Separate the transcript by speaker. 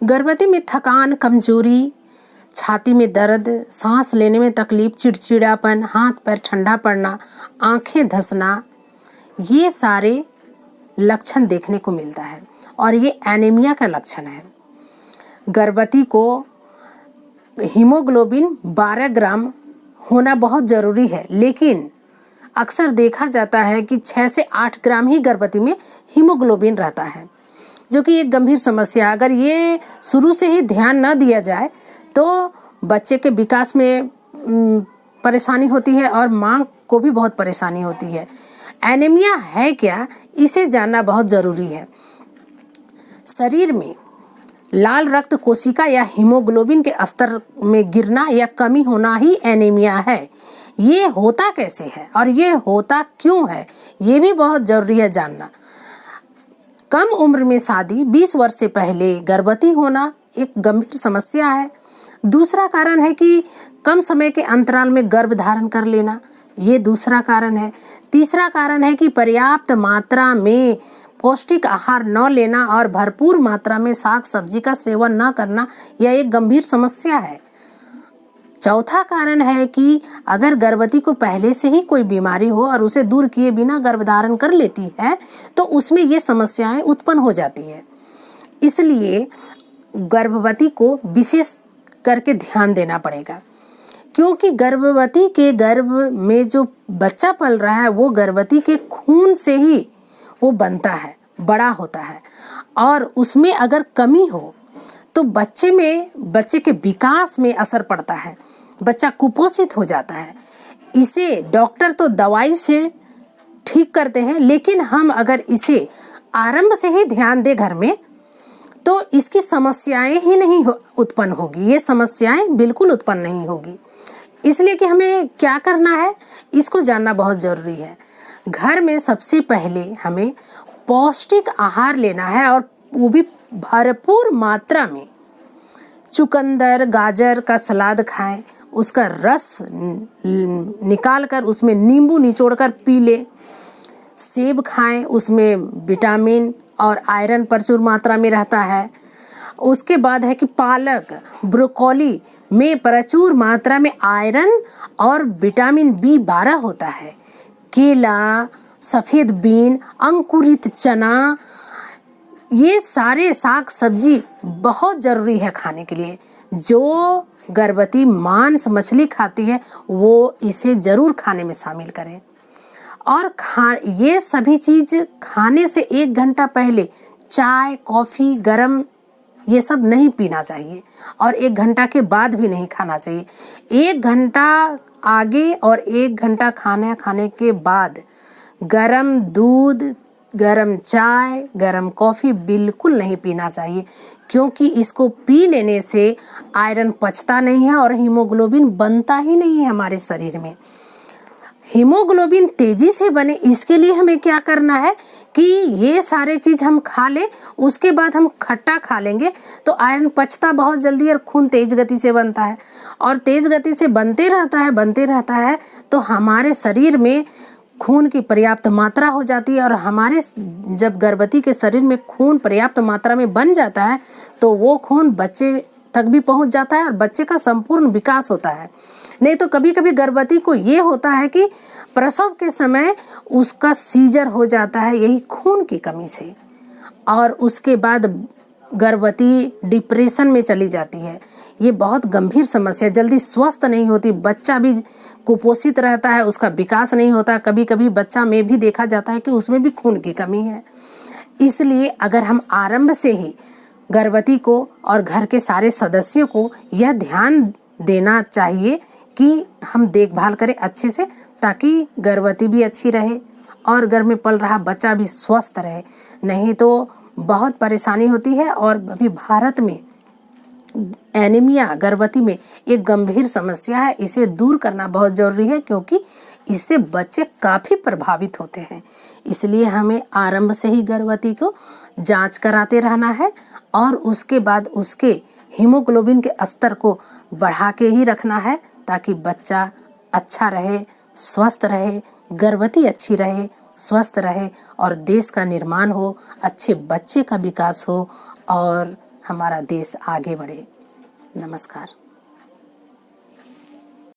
Speaker 1: गर्भवती में थकान, कमजोरी, छाती में दर्द, सांस लेने में तकलीफ, चिड़चिड़ापन, हाथ पैर ठंडा पड़ना, आंखें धंसना, ये सारे लक्षण देखने को मिलता है और ये एनीमिया का लक्षण है। गर्भवती को हीमोग्लोबिन 12 ग्राम होना बहुत ज़रूरी है, लेकिन अक्सर देखा जाता है कि 6 से 8 ग्राम ही गर्भवती में हीमोग्लोबिन रहता है, जो कि एक गंभीर समस्या है। अगर ये शुरू से ही ध्यान न दिया जाए तो बच्चे के विकास में परेशानी होती है और माँ को भी बहुत परेशानी होती है। एनीमिया है क्या, इसे जानना बहुत ज़रूरी है। शरीर में लाल रक्त कोशिका या हीमोग्लोबिन के स्तर में गिरना या कमी होना ही एनीमिया है। ये होता कैसे है और ये होता क्यों है, ये भी बहुत ज़रूरी है जानना। कम उम्र में शादी, 20 वर्ष से पहले गर्भवती होना एक गंभीर समस्या है। दूसरा कारण है कि कम समय के अंतराल में गर्भ धारण कर लेना, ये दूसरा कारण है। तीसरा कारण है कि पर्याप्त मात्रा में पौष्टिक आहार न लेना और भरपूर मात्रा में साग सब्जी का सेवन न करना, यह एक गंभीर समस्या है। चौथा कारण है कि अगर गर्भवती को पहले से ही कोई बीमारी हो और उसे दूर किए बिना गर्भधारण कर लेती है तो उसमें ये समस्याएं उत्पन्न हो जाती है। इसलिए गर्भवती को विशेष करके ध्यान देना पड़ेगा, क्योंकि गर्भवती के गर्भ में जो बच्चा पल रहा है वो गर्भवती के खून से ही वो बनता है, बड़ा होता है, और उसमें अगर कमी हो तो बच्चे के विकास में असर पड़ता है, बच्चा कुपोषित हो जाता है। इसे डॉक्टर तो दवाई से ठीक करते हैं, लेकिन हम अगर इसे आरंभ से ही ध्यान दें घर में तो इसकी समस्याएं ही नहीं उत्पन्न होगी, ये समस्याएं बिल्कुल उत्पन्न नहीं होगी। इसलिए कि हमें क्या करना है, इसको जानना बहुत ज़रूरी है। घर में सबसे पहले हमें पौष्टिक आहार लेना है और वो भी भरपूर मात्रा में। चुकंदर, गाजर का सलाद खाएं, उसका रस निकाल कर उसमें नींबू निचोड़कर पी लें। सेब खाएं, उसमें विटामिन और आयरन प्रचुर मात्रा में रहता है। उसके बाद है कि पालक, ब्रोकोली में प्रचुर मात्रा में आयरन और विटामिन B12 होता है। केला, सफ़ेद बीन, अंकुरित चना, ये सारे साग सब्जी बहुत ज़रूरी है खाने के लिए। जो गर्भवती मांस मछली खाती है वो इसे ज़रूर खाने में शामिल करें। और ये सभी चीज़ खाने से 1 घंटा पहले चाय, कॉफ़ी, गरम ये सब नहीं पीना चाहिए और 1 घंटा के बाद भी नहीं खाना चाहिए। 1 घंटा आगे और 1 घंटा खाने के बाद गरम दूध, गरम चाय, गरम कॉफ़ी बिल्कुल नहीं पीना चाहिए, क्योंकि इसको पी लेने से आयरन पचता नहीं है और हीमोग्लोबिन बनता ही नहीं है हमारे शरीर में। हीमोग्लोबिन तेज़ी से बने इसके लिए हमें क्या करना है कि ये सारे चीज़ हम खा लें, उसके बाद हम खट्टा खा लेंगे तो आयरन पचता बहुत जल्दी और खून तेज़ गति से बनता है, और तेज़ गति से बनते रहता है तो हमारे शरीर में खून की पर्याप्त मात्रा हो जाती है। और हमारे जब गर्भवती के शरीर में खून पर्याप्त मात्रा में बन जाता है तो वो खून बच्चे तक भी पहुंच जाता है और बच्चे का संपूर्ण विकास होता है। नहीं तो कभी कभी गर्भवती को ये होता है कि प्रसव के समय उसका सीजर हो जाता है यही खून की कमी से, और उसके बाद गर्भवती डिप्रेशन में चली जाती है। ये बहुत गंभीर समस्या, जल्दी स्वस्थ नहीं होती, बच्चा भी कुपोषित रहता है, उसका विकास नहीं होता। कभी कभी बच्चा में भी देखा जाता है कि उसमें भी खून की कमी है। इसलिए अगर हम आरंभ से ही गर्भवती को और घर के सारे सदस्यों को यह ध्यान देना चाहिए कि हम देखभाल करें अच्छे से, ताकि गर्भवती भी अच्छी रहे और घर में पल रहा बच्चा भी स्वस्थ रहे। नहीं तो बहुत परेशानी होती है। और अभी भारत में एनीमिया गर्भवती में एक गंभीर समस्या है, इसे दूर करना बहुत ज़रूरी है, क्योंकि इससे बच्चे काफ़ी प्रभावित होते हैं। इसलिए हमें आरंभ से ही गर्भवती को जांच कराते रहना है और उसके बाद उसके हीमोग्लोबिन के स्तर को बढ़ा के ही रखना है, ताकि बच्चा अच्छा रहे, स्वस्थ रहे, गर्भवती अच्छी रहे, स्वस्थ रहे और देश का निर्माण हो, अच्छे बच्चे का विकास हो और हमारा देश आगे बढ़े। नमस्कार।